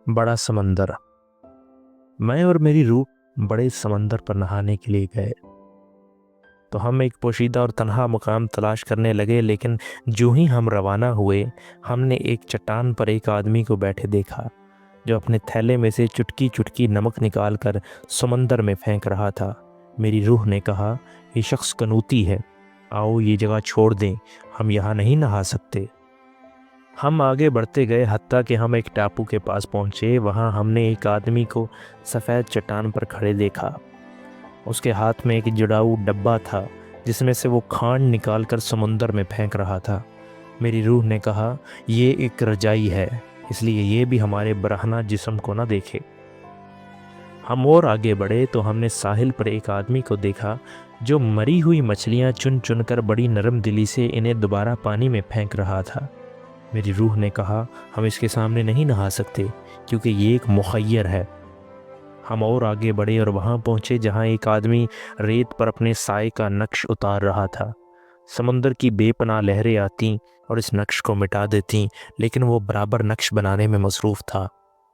बड़ा समंदर। मैं और मेरी रूह बड़े समंदर पर नहाने के लिए गए। तो हम एक पोशीदा और तन्हा मुकाम तलाश करने लगे, लेकिन जो ही हम रवाना हुए, हमने एक चट्टान पर एक आदमी को बैठे देखा जो अपने थैले में से चुटकी चुटकी नमक निकाल कर समंदर में फेंक रहा था। मेरी रूह ने कहा, ये शख्स कनूती है, आओ ये जगह छोड़ दें, हम यहाँ नहीं नहा सकते। हम आगे बढ़ते गए, हत्ता कि हम एक टापू के पास पहुँचे। वहाँ हमने एक आदमी को सफ़ेद चट्टान पर खड़े देखा। उसके हाथ में एक जुड़ाऊ डब्बा था जिसमें से वो खांड निकाल कर समुंदर में फेंक रहा था। मेरी रूह ने कहा, ये एक रजाई है, इसलिए ये भी हमारे बरहना जिस्म को ना देखे। हम और आगे बढ़े तो हमने साहिल पर एक आदमी को देखा जो मरी हुई मछलियाँ चुन चुन कर बड़ी नरम दिली से इन्हें दोबारा पानी में फेंक रहा था। मेरी रूह ने कहा, हम इसके सामने नहीं नहा सकते क्योंकि ये एक मुखय्यर है। हम और आगे बढ़े और वहाँ पहुँचे जहाँ एक आदमी रेत पर अपने साए का नक्श उतार रहा था। समंदर की बेपनाह लहरें आती और इस नक्श को मिटा देती, लेकिन वो बराबर नक्श बनाने में मसरूफ़ था।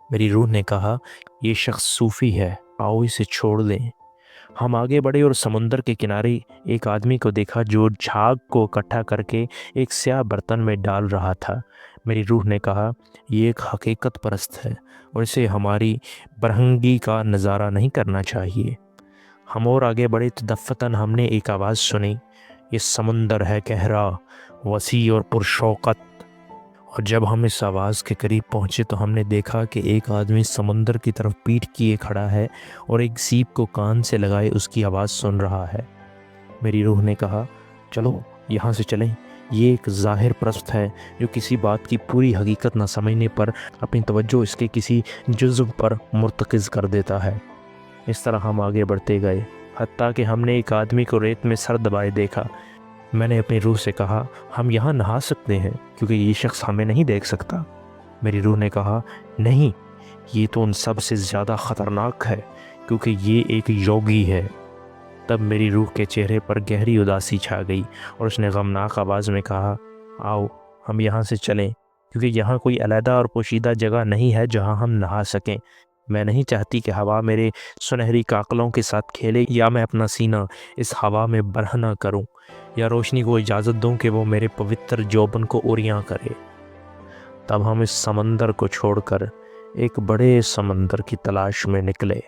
मेरी रूह ने कहा, ये शख्स सूफ़ी है, आओ इसे छोड़ दें। हम आगे बढ़े और समुंदर के किनारे एक आदमी को देखा जो झाग को इकट्ठा करके एक स्याह बर्तन में डाल रहा था। मेरी रूह ने कहा, ये एक हकीकत परस्त है और इसे हमारी बरहंगी का नज़ारा नहीं करना चाहिए। हम और आगे बढ़े तो दफ़्फ़तन हमने एक आवाज़ सुनी, ये समुंदर है गहरा, वसी और पुरशौकत। और जब हम इस आवाज़ के करीब पहुँचे तो हमने देखा कि एक आदमी समंदर की तरफ पीठ किए खड़ा है और एक सीप को कान से लगाए उसकी आवाज़ सुन रहा है। मेरी रूह ने कहा, चलो यहाँ से चलें। ये एक ज़ाहिर परस्त है जो किसी बात की पूरी हकीकत न समझने पर अपनी तवज्जो इसके किसी जुज़्व पर मुर्तकिज़ कर देता है। इस तरह हम आगे बढ़ते गए, हत्ता कि हमने एक आदमी को रेत में सर दबाए देखा। मैंने अपनी रूह से कहा, हम यहाँ नहा सकते हैं क्योंकि ये शख्स हमें नहीं देख सकता। मेरी रूह ने कहा, नहीं, ये तो उन सब से ज़्यादा ख़तरनाक है क्योंकि ये एक योगी है। तब मेरी रूह के चेहरे पर गहरी उदासी छा गई और उसने गमनाक आवाज़ में कहा, आओ हम यहाँ से चलें क्योंकि यहाँ कोई अलहदा और पोशीदा जगह नहीं है जहाँ हम नहा सकें। मैं नहीं चाहती कि हवा मेरे सुनहरी काकलों के साथ खेले, या मैं अपना सीना इस हवा में बरहना करूं, या रोशनी को इजाज़त दूं कि वो मेरे पवित्र जौबन को उरियां करे। तब हम इस समंदर को छोड़कर एक बड़े समंदर की तलाश में निकले।